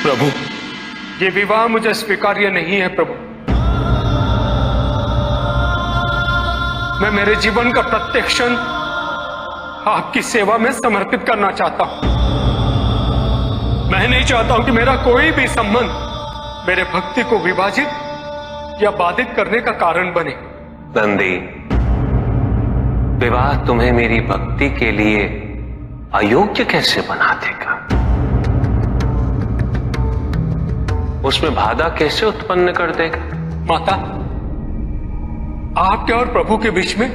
प्रभु, ये विवाह मुझे स्वीकार्य नहीं है प्रभु। मैं मेरे जीवन का प्रत्येक क्षण आपकी सेवा में समर्पित करना चाहता हूं। मैं नहीं चाहता हूं कि मेरा कोई भी संबंध मेरे भक्ति को विभाजित या बाधित करने का कारण बने। नंदी, विवाह तुम्हें मेरी भक्ति के लिए अयोग्य कैसे बना देगा? उसमें बाधा कैसे उत्पन्न कर देगा? माता, आपके और प्रभु के बीच में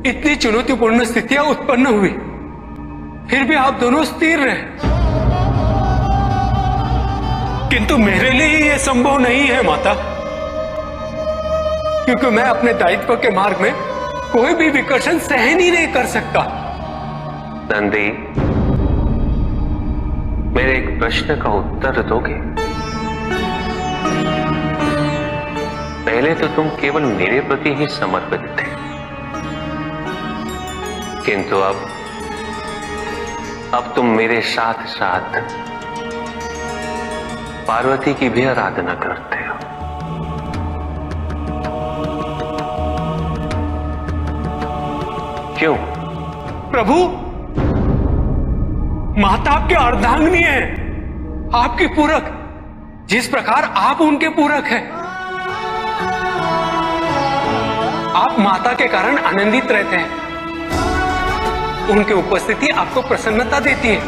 इतनी चुनौतीपूर्ण स्थितियां उत्पन्न हुई, फिर भी आप दोनों स्थिर रहे। किंतु मेरे लिए यह संभव नहीं है माता, क्योंकि मैं अपने दायित्व के मार्ग में कोई भी विकर्षण सहन ही नहीं कर सकता। नंदी, मेरे एक प्रश्न का उत्तर दोगे? पहले तो तुम केवल मेरे प्रति ही समर्पित थे, किंतु अब तुम मेरे साथ साथ पार्वती की भी आराधना करते हो। क्यों? प्रभु, माता आपके अर्धांगिनी है, आपकी पूरक, जिस प्रकार आप उनके पूरक हैं। आप माता के कारण आनंदित रहते हैं, उनकी उपस्थिति आपको प्रसन्नता देती है।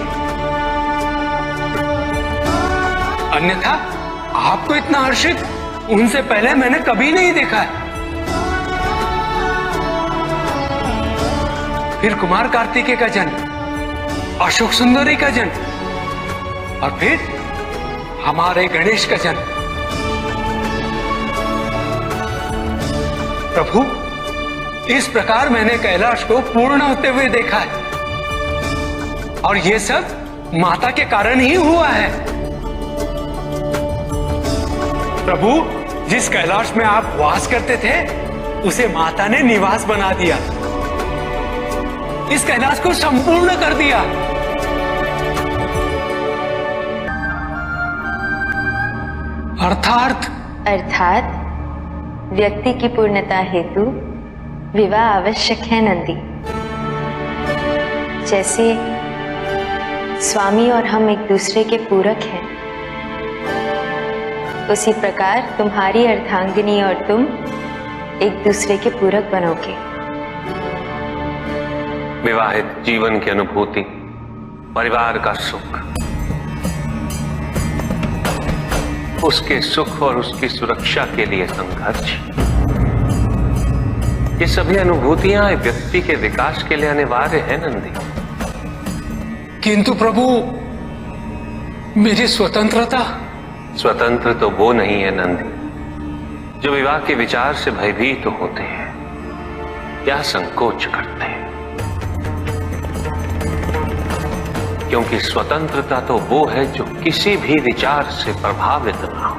अन्यथा आपको इतना हर्षित उनसे पहले मैंने कभी नहीं देखा है। फिर कुमार कार्तिकेय का जन्म, अशोक सुंदरी का जन्म, और फिर हमारे गणेश का जन्म। प्रभु, इस प्रकार मैंने कैलाश को पूर्ण होते हुए देखा है, और यह सब माता के कारण ही हुआ है। प्रभु, जिस कैलाश में आप वास करते थे, उसे माता ने निवास बना दिया, इस कैलाश को संपूर्ण कर दिया। अर्थात व्यक्ति की पूर्णता हेतु विवाह आवश्यक है नंदी। जैसे स्वामी और हम एक दूसरे के पूरक हैं, उसी प्रकार तुम्हारी अर्धांगिनी और तुम एक दूसरे के पूरक बनोगे। विवाहित जीवन की अनुभूति, परिवार का सुख, उसके सुख और उसकी सुरक्षा के लिए संघर्ष, ये सभी अनुभूतियां व्यक्ति के विकास के लिए अनिवार्य है नंदी। किंतु प्रभु, मेरी स्वतंत्रता। स्वतंत्र तो वो नहीं है नंदी जो विवाह के विचार से भयभीत होते हैं या संकोच करते हैं, क्योंकि स्वतंत्रता तो वो है जो किसी भी विचार से प्रभावित ना हो,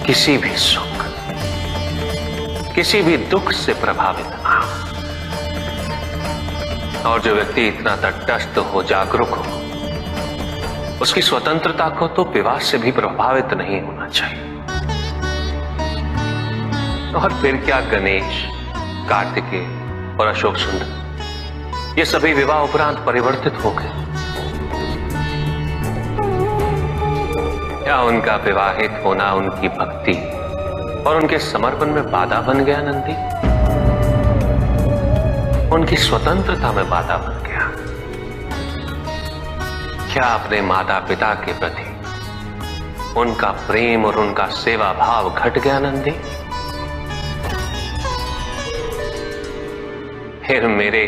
किसी भी सुख, किसी भी दुख से प्रभावित ना हो। और जो व्यक्ति इतना तटस्थ हो, जागरूक हो, उसकी स्वतंत्रता को तो विवाह से भी प्रभावित नहीं होना चाहिए। और फिर क्या गणेश, कार्तिकेय और अशोक सुंदर, ये सभी विवाह उपरांत परिवर्तित हो गए? क्या उनका विवाहित होना उनकी भक्ति और उनके समर्पण में बाधा बन गया नंदी? उनकी स्वतंत्रता में बाधा बन गया? क्या अपने माता पिता के प्रति उनका प्रेम और उनका सेवा भाव घट गया नंदी? फिर मेरे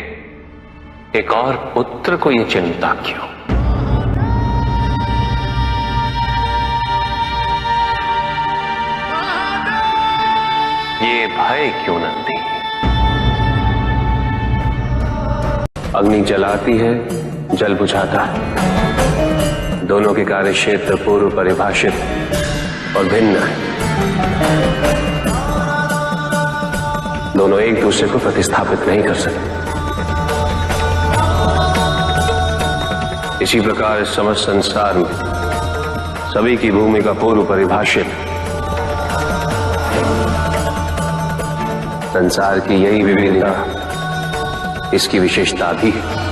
एक और पुत्र को ये चिंता क्यों? ये भय क्यों नंदी? अग्नि जलाती है, जल बुझाता है, दोनों के कार्य क्षेत्र पूर्व परिभाषित और भिन्न है। दोनों एक दूसरे को प्रतिस्थापित नहीं कर सकते। इसी प्रकार इस समस्त संसार में सभी की भूमिका पूर्व परिभाषित। संसार की यही विविधता इसकी विशेषता भी है।